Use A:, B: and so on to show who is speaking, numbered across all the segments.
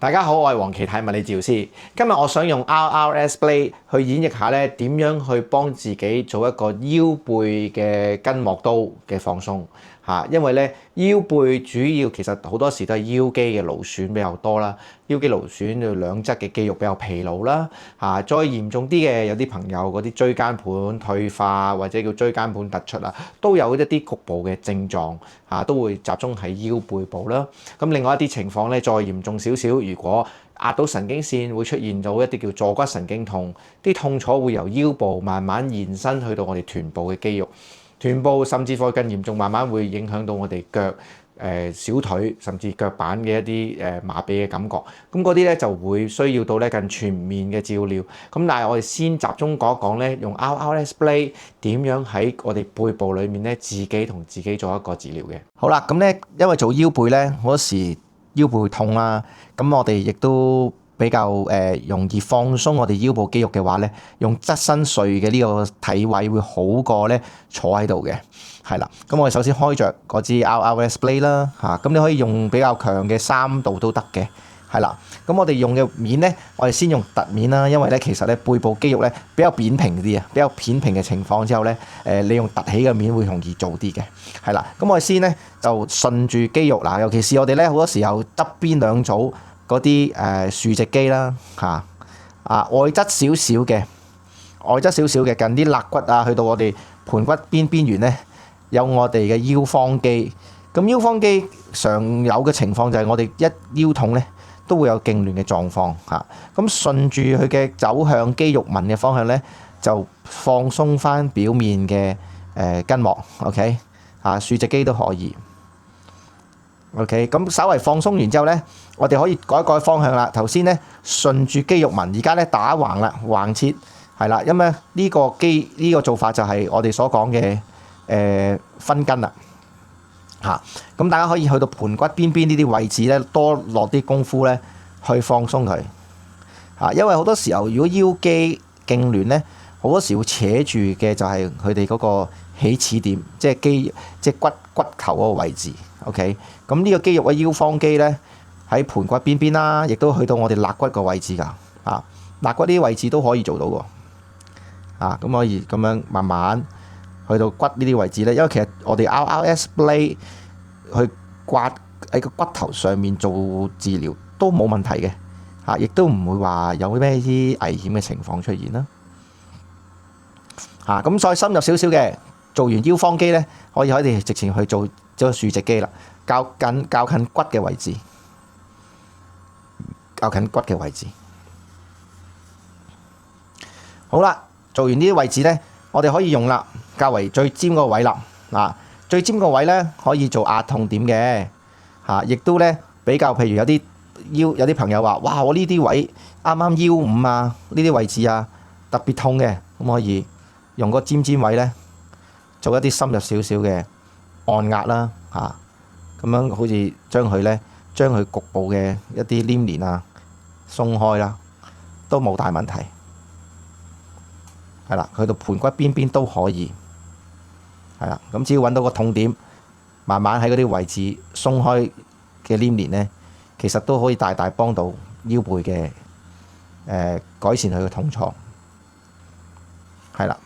A: 大家好，我係黃奇泰物理治療師。今日我想用 RRS Blade 去演繹下咧點樣去幫自己做一個腰背嘅筋膜刀嘅放鬆嚇。因為咧腰背主要其實好多時都係腰肌嘅勞損比較多啦，腰肌勞損就兩側嘅肌肉比較疲勞啦嚇。再嚴重啲嘅有啲朋友嗰啲椎間盤退化或者叫椎間盤突出啊，都有一啲局部嘅症狀嚇，都會集中喺腰背部啦。咁另外一啲情況咧再嚴重少少，如果壓到神經線會出現到一啲叫坐骨神經痛，啲痛楚會由腰部慢慢延伸去到我哋臀部嘅肌肉，臀部甚至乎更嚴重，慢慢會影響到我哋腳、小腿甚至腳板嘅一啲麻痹嘅感覺。咁嗰啲咧就會需要到咧更全面嘅照料。咁但係我哋先集中講一講咧，用 RRS Blade 點樣喺我哋背部裏面咧自己同自己做一個治療嘅。好啦，咁咧因為做腰背咧好多時腰背會痛啦，咁我哋亦都比較容易放鬆我哋腰部肌肉嘅話咧，用側身睡嘅呢個體位會好過咧坐喺度嘅，係啦。咁我哋首先開着嗰支 RRS Blade 啦，嚇，咁你可以用比較強嘅3度都得嘅，係啦。咁我哋用嘅面咧，我哋先用凸面啦，因為咧其實咧背部肌肉咧比較扁平啲啊，比較扁平嘅情況之後咧，你用凸起嘅面會容易做啲嘅，係啦。咁我哋先咧就順住肌肉嗱，尤其是我哋咧好多時候側邊兩組嗰啲豎脊肌啦嚇，外側少少嘅近啲肋骨啊，去到我哋盤骨邊緣咧有我哋嘅腰方肌。咁腰方肌常有嘅情況就係我哋一腰痛咧都會有痙攣嘅狀況嚇。咁順住佢嘅走向肌肉紋嘅方向咧，就放鬆翻表面嘅筋膜。OK 豎脊肌都可以。OK， 咁稍為放鬆完之後咧，我哋可以改一改方向啦。頭先咧順住肌肉紋，而家咧打橫啦，橫切係啦。因為呢個做法就係我哋所講嘅分筋啦嚇。咁大家可以去到盤骨邊呢啲位置咧，多落啲功夫咧去放鬆佢嚇。因為好多時候如果腰肌痙攣咧，好多時會扯住嘅就係佢哋嗰個起始點，即係骨頭嗰個位置。OK， 咁呢個肌肉嘅腰方肌咧喺盤骨邊啦，亦都去到我哋肋骨個位置㗎。肋骨呢啲位置都可以做到喎。咁可以咁樣慢慢去到骨呢啲位置咧，因為其實我哋 RRS Blade 去刮喺個骨頭上面做治療都冇問題嘅，亦都唔會話有咩啲危險嘅情況出現啦。咁再深入少少嘅，做完腰方肌咧，可以直情去做豎脊肌啦，較近骨嘅位置，好啦，做完呢啲位置咧，我哋可以用啦，較為最尖嗰個位啦。最尖個位咧可以做壓痛點嘅，亦都咧比較譬如有啲朋友話，哇，我呢啲位啱啱腰五啊呢啲位置啊特別痛嘅，咁可以用個尖位咧做一啲深入少少嘅按壓啦，咁樣好似將佢局部嘅一啲黏連啊鬆開啦，都冇大問題。係啦，去到盤骨邊都可以。係啦，咁只要揾到個痛點，慢慢喺嗰啲位置鬆開嘅黏連咧，其實都可以大大幫到腰背嘅改善佢嘅痛楚。係啦，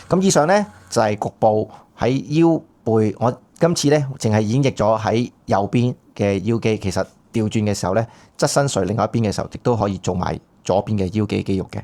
A: 咁以上咧就係局部喺腰背，我今次咧淨係演繹咗喺右邊嘅腰肌，其實調轉嘅時候咧，側身睡另外一邊嘅時候，亦都可以做埋左邊嘅腰肌肌肉嘅。